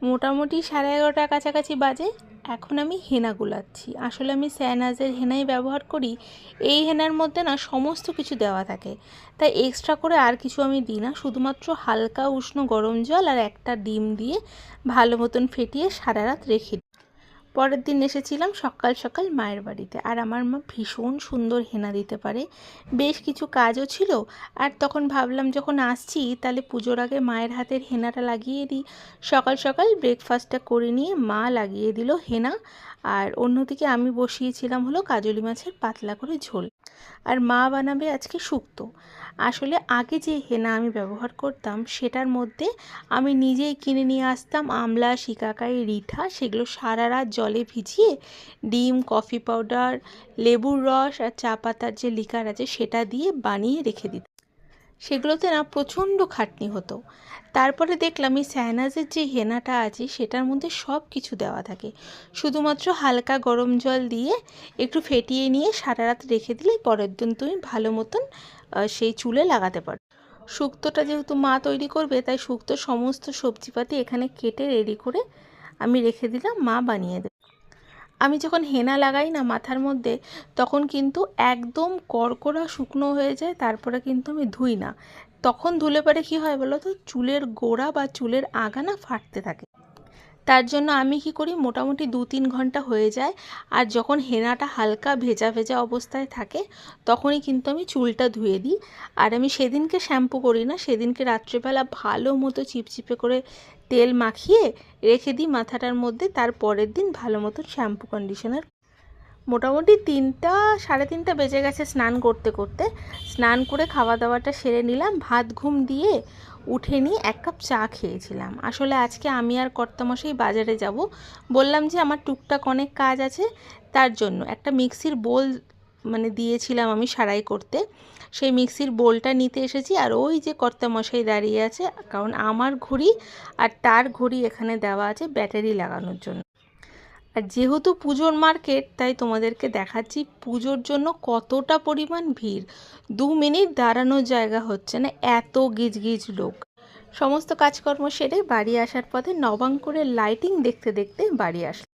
মোটামুটি 11:30 কাছাকাছি বাজে। এখন আমি হেনা গুলাচ্ছি। আসলে আমি স্যানাজের হেনাই ব্যবহার করি। এই হেনার মধ্যে না সমস্ত কিছু দেওয়া থাকে, তাই এক্সট্রা করে আর কিছু আমি দিই না। শুধুমাত্র হালকা উষ্ণ গরম জল আর একটা ডিম দিয়ে ভালো মতন ফেটিয়ে সারা রাত রেখে দিই। পরের দিন এসেছিলাম সকাল সকাল মায়ের বাড়িতে, আর আমার মা ভীষণ সুন্দর হেনা দিতে পারে। বেশ কিছু কাজও ছিল, আর তখন ভাবলাম যখন আসছি তাহলে পুজোর আগে মায়ের হাতের হেনাটা লাগিয়ে দিই। সকাল সকাল ব্রেকফাস্টটা করে নিয়ে মা লাগিয়ে দিল হেনা, আর অন্যদিকে আমি বসিয়েছিলাম হলো কাজলি মাছের পাতলা করে ঝোল। আর মা বানাবে আজকে শুক্তো। আসলে আগে যে হেনা আমি ব্যবহার করতাম সেটার মধ্যে আমি নিজেই কিনে নিয়ে আসতাম আমলা, শিকাকাই, রিঠা, সেগুলো সারা রাত জলে ভিজিয়ে ডিম, কফি পাউডার, লেবুর রস আর চা পাতার যে লিকার আছে সেটা দিয়ে বানিয়ে রেখে দিতাম। সেগুলোতে না প্রচণ্ড খাটনি হতো। তারপরে দেখলাম এই স্যানাজের যে হেনাটা আছে সেটার মধ্যে সব কিছু দেওয়া থাকে। শুধুমাত্র হালকা গরম জল দিয়ে একটু ফেটিয়ে নিয়ে সারা রাত রেখে দিলেই পরের দিন তুমি ভালো মতন সেই চুলে লাগাতে পারো। শুক্তোটা যেহেতু মা তৈরি করবে, তাই শুক্তোর সমস্ত সবজিপাতি এখানে কেটে রেডি করে আমি রেখে দিলাম, মা বানিয়ে দেবে। আমি যখন হেনা লাগাই না মাথার মধ্যে, তখন কিন্তু একদম কড়কড়া শুকনো হয়ে যায়, তারপরে কিন্তু আমি ধুই না। তখন ধুলে পরে কী হয় বলো তো, চুলের গোড়া বা চুলের আগা না ফাটতে থাকে। তার জন্য আমি কি করি, মোটামুটি 2-3 ঘন্টা হয়ে যায়, আর যখন হেনাটা হালকা ভেজা ভেজা অবস্থায় থাকে তখনই কিন্তু আমি চুলটা ধুয়ে দিই। আর আমি সেদিনকে শ্যাম্পু করি না, সেদিনকে রাত্রেবেলা ভালো মতো চিপচিপে করে তেল মাখিয়ে রেখে দিই মাথাটার মধ্যে। তার পরের দিন ভালো মতো শ্যাম্পু কন্ডিশনার। মোটামুটি 3টা 3:30 বেজে গেছে স্নান করতে করতে। স্নান করে খাওয়া দাওয়াটা সেরে নিলাম, ভাত ঘুম দিয়ে উঠে নিয়ে 1 কাপ চা খেয়েছিলাম। আসলে আজকে আমি আর কর্তামশাই বাজারে যাব, বললাম যে আমার টুকটাক অনেক কাজ আছে, তার জন্য একটা মিক্সির বোল দিয়েছিলাম আমি সারাই করতে, সেই মিক্সির বোলটা নিতে এসেছি। আর ওই যে কর্তামশাই দাঁড়িয়ে আছে, কারণ আমার ঘড়ি আর তার ঘড়ি এখানে দেওয়া আছে ব্যাটারি লাগানোর জন্য। আর যেহেতু পুজোর মার্কেট, তাই তোমাদেরকে দেখাচ্ছি পুজোর জন্য কতটা পরিমাণ ভিড়। 2 মিনিট দাঁড়ানোর জায়গা হচ্ছে না, এত গিজগিজ লোক। সমস্ত কাজকর্ম সেরে বাড়ি আসার পথে নবাঙ্কুরের লাইটিং দেখতে দেখতে বাড়ি আসলাম।